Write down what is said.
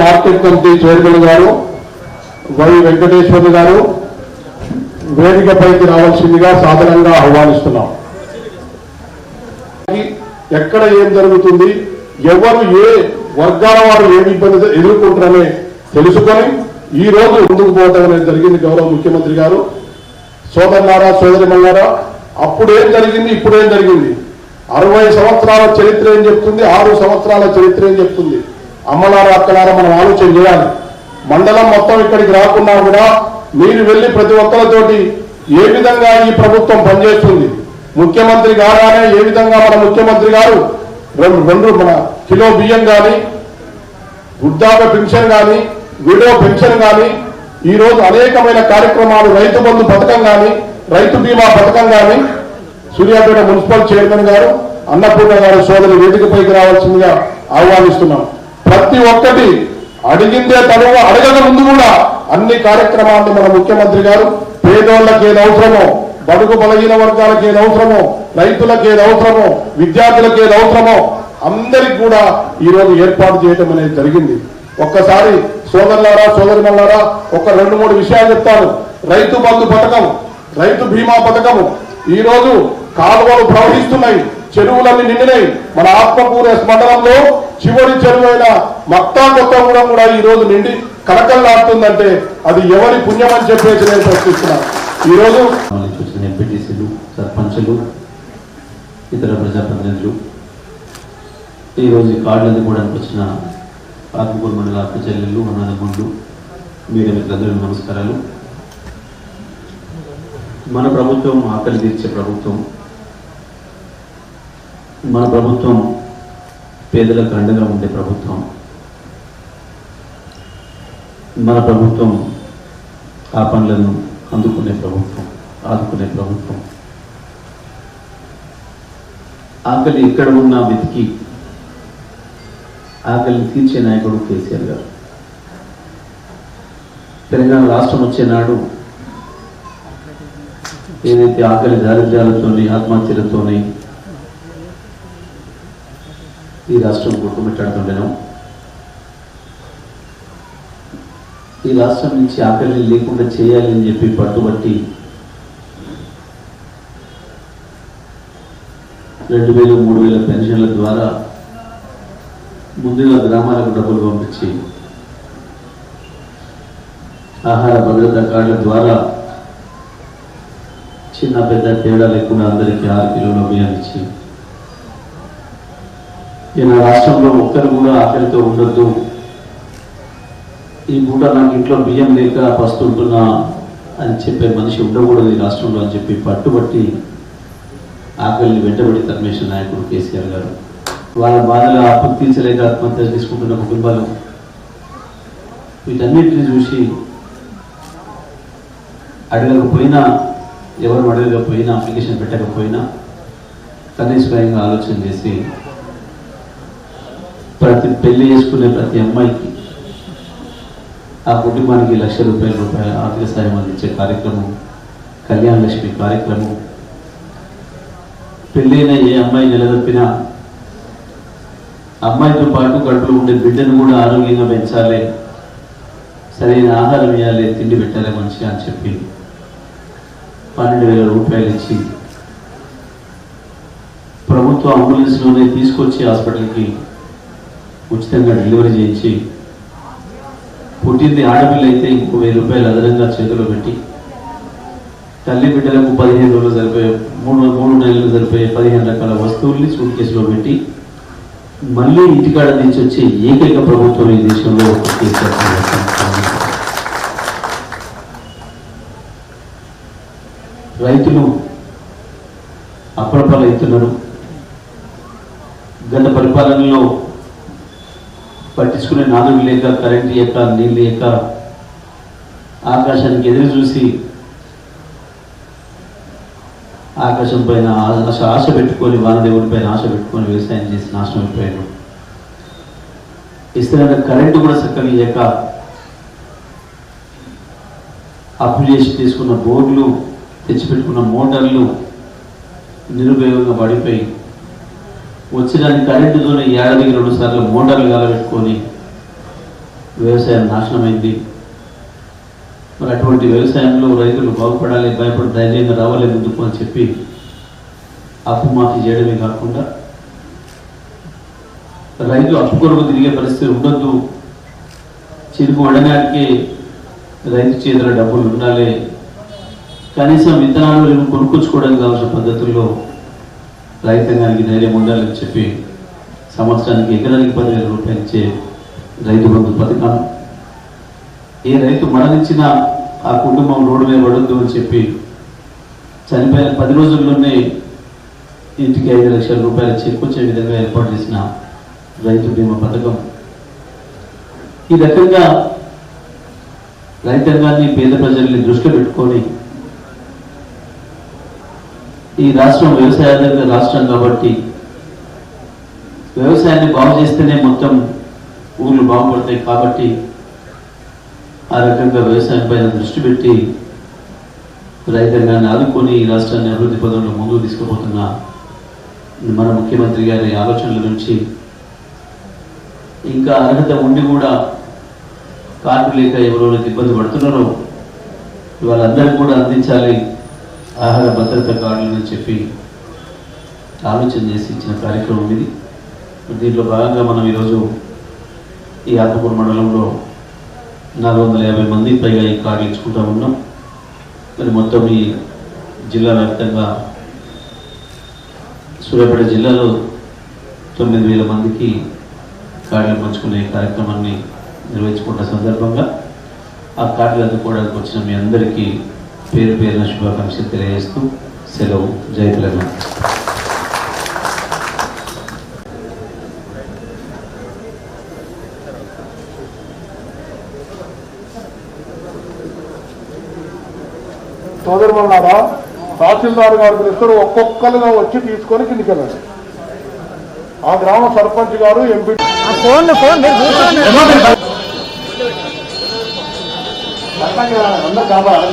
Market committee chairman గారు why Venkateswarlu గారు వేదికపైకి రావాల్సిందిగా సాధారణంగా ఆహ్వానిస్తున్నాం. ఎక్కడ ఏం జరుగుతుంది, ఎవరు ఏ వర్గాల వారు ఏమి ఇబ్బంది ఎదుర్కొంటారనే తెలుసుకొని ఈ రోజు ముందుకు పోవడం అనేది జరిగింది. గౌరవ ముఖ్యమంత్రి గారు, సోదరులారా సోదరిమల్లారా, అప్పుడేం జరిగింది ఇప్పుడేం జరిగింది, 60 సంవత్సరాల చరిత్ర ఏం చెప్తుంది, 6 సంవత్సరాల చరిత్ర ఏం చెప్తుంది. అమ్మలారా అక్కలారా మనం ఆలోచన చేయాలి. మండలం మొత్తం ఇక్కడికి రాకున్నా కూడా మీరు వెళ్ళి ప్రతి ఒక్కరితోటి ఏ విధంగా ఈ ప్రభుత్వం పనిచేస్తుంది, ముఖ్యమంత్రి గారానే ఏ విధంగా మన ముఖ్యమంత్రి గారు మన కిలో బియ్యం కానీ, వృద్ధాప్య పెన్షన్ కానీ, విడో పెన్షన్ కానీ, ఈ రోజు అనేకమైన కార్యక్రమాలు, రైతు బంధు పథకం కానీ, రైతు బీమా పథకం కానీ, సూర్యాపేట మున్సిపల్ చైర్మన్ గారు అన్నపూర్ణ గారు సోదరి వేదికపైకి రావాల్సిందిగా ఆహ్వానిస్తున్నాం. ప్రతి ఒక్కటి అడిగిందే తనువ అడగక ముందు కూడా అన్ని కార్యక్రమాలను మన ముఖ్యమంత్రి గారు పేదోళ్ళకి ఏది అవసరమో, బడుగు బలహీన వర్గాలకు ఏది అవసరమో, రైతులకు ఏది అవసరమో, విద్యార్థులకు ఏది అవసరమో అందరికి కూడా ఈ రోజు ఏర్పాటు చేయడం అనేది జరిగింది. ఒక్కసారి సోదరులారా సోదరిమల్లారా ఒక 2-3 విషయాలు చెప్తాను. రైతు బంధు పథకం, రైతు బీమా పథకము, ఈ రోజు కాలువలు ప్రవహిస్తున్నాయి, చెరువులన్నీ నిండినాయి. మన ఆత్మకూరు మండలంలో చివరి చెరువైన మక్తా కొత్తగూడెం కూడా ఈ రోజు నిండి కలకల్లాడుతుందంటే అది ఎవరి పుణ్యం అని చెప్పేసి నేను ప్రశ్నిస్తున్నాను. ఈ రోజు ఎంపీటీసీలు, సర్పంచులు, ఇతర ప్రజాప్రతినిధులు, ఈరోజు కార్డులు అందుకోవడానికి వచ్చిన ఆత్మకూరు మండల అక్క చెల్లెళ్ళు, అన్నదమ్ముళ్ళు, మీడియా మిత్రులందరూ నమస్కారాలు. మన ప్రభుత్వం ఆకలి తీర్చే ప్రభుత్వం. మన ప్రభుత్వం పేదలకు అండగా ఉండే ప్రభుత్వం. మన ప్రభుత్వం ఆ పనులను అందుకునే ప్రభుత్వం, ఆదుకునే ప్రభుత్వం. ఆకలి ఎక్కడ ఉన్నా వెతికి ఆకలిని తీర్చే నాయకుడు కేసీఆర్ గారు. తెలంగాణ రాష్ట్రం వచ్చే నాడు ఏదైతే ఆకలి దారిద్ర్యాలతోని, ఆత్మహత్యలతోని ఈ రాష్ట్రం కొట్టుమిట్టాడుతుండేనో, ఈ రాష్ట్రం నుంచి ఆకలిని లేకుండా చేయాలి అని చెప్పి పట్టుబట్టి 2000-3000 పెన్షన్ల ద్వారా ముందుగా గ్రామాలకు డబ్బులు పంపించి ఆహార భద్రతా కార్డుల ద్వారా చిన్న పెద్ద తేడా లేకుండా అందరికీ 6 కిలోల బియ్యం ఇచ్చి, నా రాష్ట్రంలో ఒక్కరు కూడా ఆకలితో ఉండొద్దు, ఈ పూట నాకు ఇంట్లో బియ్యం లేక పస్తుంటున్నా అని చెప్పే మనిషి ఉండకూడదు ఈ రాష్ట్రంలో అని చెప్పి పట్టుబట్టి ఆకలిని వెంటబడి తరిమేసిన నాయకుడు కేసీఆర్ గారు. వాళ్ళ బాధలు అప్పులు తీర్చలేక ఆత్మహత్య తీసుకుంటున్న కుటుంబాలు, వీటన్నిటిని చూసి అడగకపోయినా, ఎవరు అడగకపోయినా, అప్లికేషన్ పెట్టకపోయినా కనీసంగా ఆలోచన చేసి ప్రతి పెళ్లి చేసుకునే ప్రతి అమ్మాయికి ఆ కుటుంబానికి ₹1,00,000 ఆర్థిక సాయం అందించే కార్యక్రమం, కళ్యాణ లక్ష్మి కార్యక్రమం. పెళ్ళైన ఏ అమ్మాయి నిలదొప్పినా అమ్మాయితో పాటు కడుపులో ఉండే బిడ్డను కూడా ఆరోగ్యంగా పెంచాలి, సరైన ఆహారం ఇవ్వాలి, తిండి పెట్టాలి మనిషి అని చెప్పి ₹12,000 ఇచ్చి ప్రభుత్వ అంబులెన్స్లోనే తీసుకొచ్చి హాస్పిటల్కి ఉచితంగా డెలివరీ చేయించి, పుట్టింది ఆడపిల్ల అయితే ఇంకో ₹1,000 అదనంగా చేతిలో పెట్టి తల్లి బిడ్డలకు 15 రోజులు సరిపోయే 3 నెలలు సరిపోయే 15 రకాల వస్తువుల్ని సూట్ కేసులో పెట్టి మళ్ళీ ఇంటికాడ నుంచి వచ్చే ఏకైక ప్రభుత్వం ఈ దేశంలో రైతులు అప్రపాలవుతున్నారు. గత పరిపాలనలో పట్టించుకునే నాదులు లేక, కరెంటు లేక, నీళ్ళు లేక ఆకాశానికి ఎదురు చూసి ఆకాశం పైన ఆశ పెట్టుకొని, వానదేవుడి పైన ఆశ పెట్టుకొని వ్యవసాయం చేసి నాశనం అయిపోయారు. ఇస్తున్న కరెంటు కూడా చక్కగా లేక అప్పు చేసి తీసుకున్న బోర్డులు, తెచ్చిపెట్టుకున్న మోటార్లు నిరుపయోగంగా పడిపోయి వచ్చిన కరెంటుతోనే 2 సార్లు మోటార్లు కాలబెట్టుకొని వ్యవసాయం నాశనమైంది. మరి అటువంటి వ్యవసాయంలో రైతులు బాగుపడాలి, భయపడి ధైర్యంగా రావాలి ముందుకు అని చెప్పి అప్పు మాఫీ చేయడమే కాకుండా రైతు అప్పు కొరకు తిరిగే పరిస్థితి ఉండొద్దు, చిరుకు వడనాటికి రైతు చేతుల డబ్బులు ఉండాలి, కనీసం విత్తనాలు కొనుక్కొచ్చుకోవడానికి కావాల్సిన పద్ధతుల్లో రైతాంగానికి ధైర్యం ఉండాలని చెప్పి సంవత్సరానికి ఎకరానికి 10,000 రూపాయలు ఇచ్చే రైతు బంధు పథకం, ఏ రైతు మరణించినా ఆ కుటుంబం రోడ్డు మీద పడొద్దు అని చెప్పి చనిపోయిన 10 రోజుల్లోనే ఇంటికి 5 లక్షల రూపాయలు చెక్ వచ్చే విధంగా ఏర్పాటు చేసిన రైతు బీమా పథకం. ఈ రకంగా రైతాంగాన్ని, పేద ప్రజల్ని దృష్టిలో పెట్టుకొని ఈ రాష్ట్రం వ్యవసాయాధారిత రాష్ట్రం కాబట్టి వ్యవసాయాన్ని బాగు చేస్తేనే మొత్తం ఊళ్ళు బాగుపడతాయి కాబట్టి ఆ రకంగా వ్యవసాయం పైన దృష్టి పెట్టి రైతాంగాన్ని ఆదుకొని ఈ రాష్ట్రాన్ని అభివృద్ధి పదంలో ముందుకు తీసుకుపోతున్న మన ముఖ్యమంత్రి గారి ఆలోచనల నుంచి ఇంకా అర్హత ఉండి కూడా కార్డు లేక ఎవరైతే ఇబ్బంది పడుతున్నారో వాళ్ళందరికీ కూడా అందించాలి ఆహార భద్రత కార్డులని చెప్పి ఆలోచన చేసి ఇచ్చిన కార్యక్రమం ఇది. దీంట్లో భాగంగా మనం ఈరోజు ఈ ఆత్మకూరు మండలంలో 450 మంది పైగా ఈ కార్డులు ఇచ్చుకుంటూ ఉన్నాం. మరి మొత్తం ఈ జిల్లా వ్యాప్తంగా సూర్యాపేట జిల్లాలో 9,000 మందికి కార్డులు పంచుకునే కార్యక్రమాన్ని నిర్వహించుకున్న సందర్భంగా ఆ కార్డులు అందుకోవడానికి వచ్చిన మీ అందరికీ పేరు పేరున శుభాకాంక్షలు తెలియజేస్తూ సెలవు. జై తెలంగాణ. సోదరులారా, తహసీల్దార్ గారు పిలుస్తారు, ఒక్కొక్కరుగా వచ్చి తీసుకొని కిందికి వెళ్ళండి. ఆ గ్రామ సర్పంచ్ గారు, ఎంపీ అందరు కావాలి